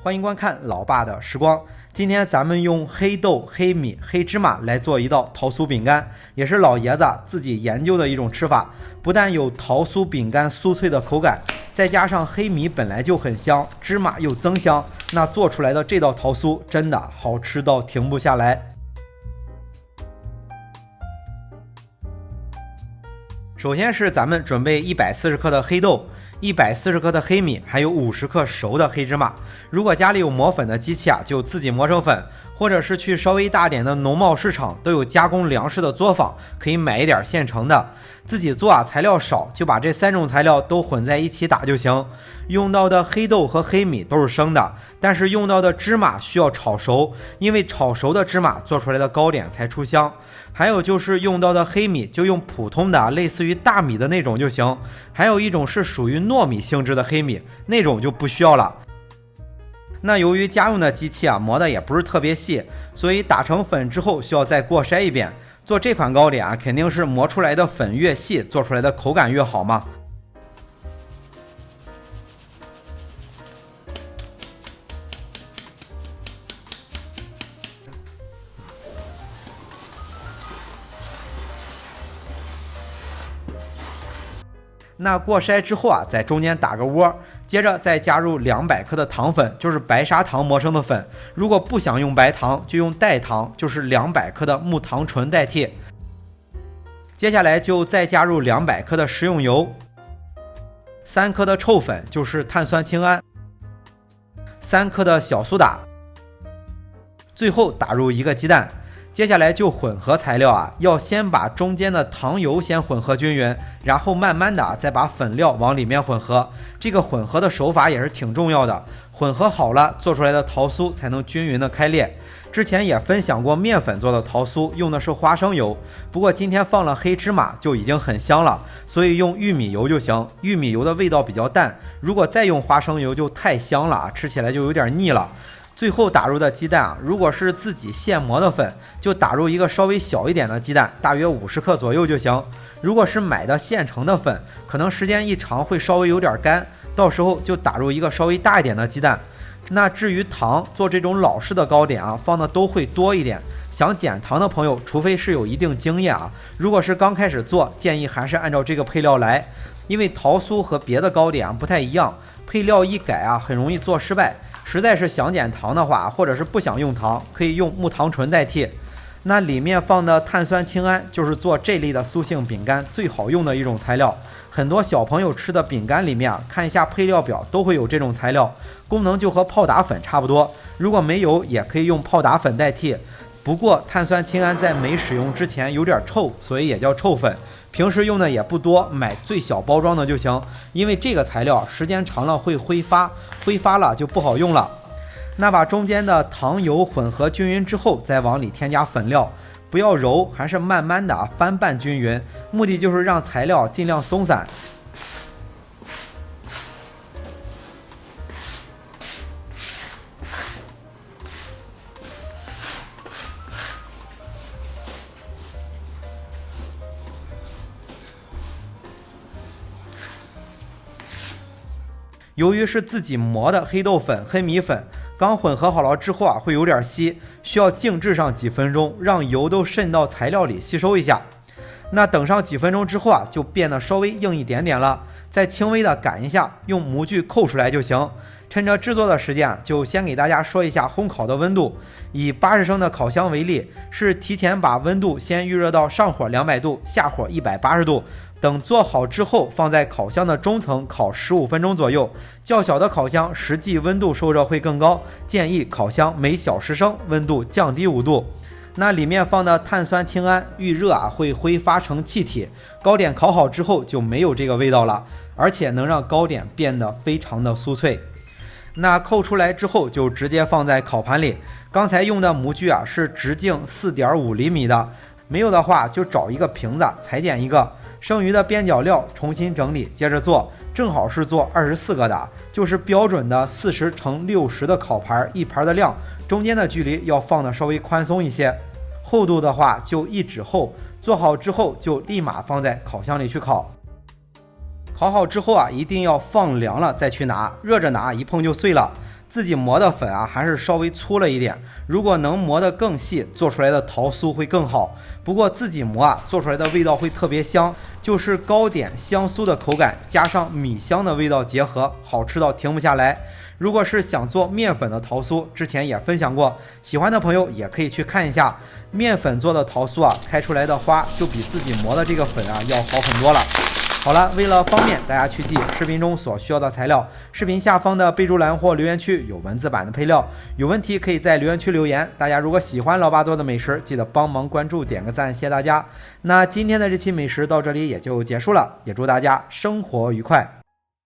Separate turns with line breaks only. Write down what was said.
欢迎观看老爸的时光。今天咱们用黑豆、黑米、黑芝麻来做一道桃酥饼干，也是老爷子自己研究的一种吃法。不但有桃酥饼干酥脆的口感，再加上黑米本来就很香，芝麻又增香，那做出来的这道桃酥真的好吃到停不下来。首先是咱们准备140克的黑豆，140克的黑米，还有50克熟的黑芝麻。如果家里有磨粉的机器就自己磨成粉，或者是去稍微大点的农贸市场都有加工粮食的作坊，可以买一点现成的。自己做材料少，就把这3种材料都混在一起打就行。用到的黑豆和黑米都是生的，但是用到的芝麻需要炒熟，因为炒熟的芝麻做出来的糕点才出香。还有就是用到的黑米就用普通的类似于大米的那种就行，还有一种是属于糯米性质的黑米，那种就不需要了。那由于家用的机器磨的也不是特别细，所以打成粉之后需要再过筛一遍。做这款糕点肯定是磨出来的粉越细，做出来的口感越好嘛。那过筛之后在中间打个窝，接着再加入200克的糖粉，就是白砂糖磨成的粉。如果不想用白糖，就用代糖，就是200克的木糖醇代替。接下来就再加入200克的食用油，3克的臭粉，就是碳酸氢铵，3克的小苏打，最后打入1个鸡蛋。接下来就混合材料要先把中间的糖油先混合均匀，然后慢慢的再把粉料往里面混合。这个混合的手法也是挺重要的，混合好了做出来的桃酥才能均匀的开裂。之前也分享过面粉做的桃酥用的是花生油，不过今天放了黑芝麻就已经很香了，所以用玉米油就行。玉米油的味道比较淡，如果再用花生油就太香了，吃起来就有点腻了。最后打入的鸡蛋如果是自己现磨的粉，就打入一个稍微小一点的鸡蛋，大约50克左右就行。如果是买的现成的粉，可能时间一长会稍微有点干，到时候就打入一个稍微大一点的鸡蛋。那至于糖，做这种老式的糕点放的都会多一点。想减糖的朋友，除非是有一定经验如果是刚开始做，建议还是按照这个配料来，因为桃酥和别的糕点不太一样，配料一改很容易做失败。实在是想减糖的话，或者是不想用糖，可以用木糖醇代替。那里面放的碳酸氢铵就是做这类的酥性饼干最好用的一种材料。很多小朋友吃的饼干里面看一下配料表都会有这种材料，功能就和泡打粉差不多。如果没有，也可以用泡打粉代替。不过碳酸氢铵在没使用之前有点臭，所以也叫臭粉。平时用的也不多，买最小包装的就行，因为这个材料时间长了会挥发，挥发了就不好用了。那把中间的糖油混合均匀之后，再往里添加粉料，不要揉，还是慢慢的翻拌均匀，目的就是让材料尽量松散。由于是自己磨的黑豆粉、黑米粉，刚混合好了之后会有点稀，需要静置上几分钟，让油都渗到材料里吸收一下。那等上几分钟之后就变得稍微硬一点点了，再轻微的擀一下，用模具扣出来就行。趁着制作的时间就先给大家说一下烘烤的温度。以80升的烤箱为例，是提前把温度先预热到上火200度，下火180度。等做好之后，放在烤箱的中层烤15分钟左右。较小的烤箱实际温度受热会更高，建议烤箱每小时升温度降低5度。那里面放的碳酸氢铵遇热会挥发成气体，糕点烤好之后就没有这个味道了，而且能让糕点变得非常的酥脆。那扣出来之后就直接放在烤盘里。刚才用的模具是直径4.5厘米的，没有的话就找一个瓶子裁剪一个。剩余的边角料重新整理，接着做，正好是做24个的，就是标准的40乘60的烤盘，一盘的量，中间的距离要放的稍微宽松一些。厚度的话就1指厚，做好之后就立马放在烤箱里去烤。烤好之后一定要放凉了再去拿，热着拿一碰就碎了。自己磨的粉啊还是稍微粗了一点，如果能磨得更细，做出来的桃酥会更好。不过自己磨啊，做出来的味道会特别香，就是糕点香酥的口感，加上米香的味道结合，好吃到停不下来。如果是想做面粉的桃酥，之前也分享过，喜欢的朋友也可以去看一下。面粉做的桃酥啊，开出来的花就比自己磨的这个粉啊要好很多了。好了，为了方便大家去记视频中所需要的材料，视频下方的备注栏或留言区有文字版的配料，有问题可以在留言区留言。大家如果喜欢老爸做的美食，记得帮忙关注点个赞，谢谢大家。那今天的这期美食到这里也就结束了，也祝大家生活愉快。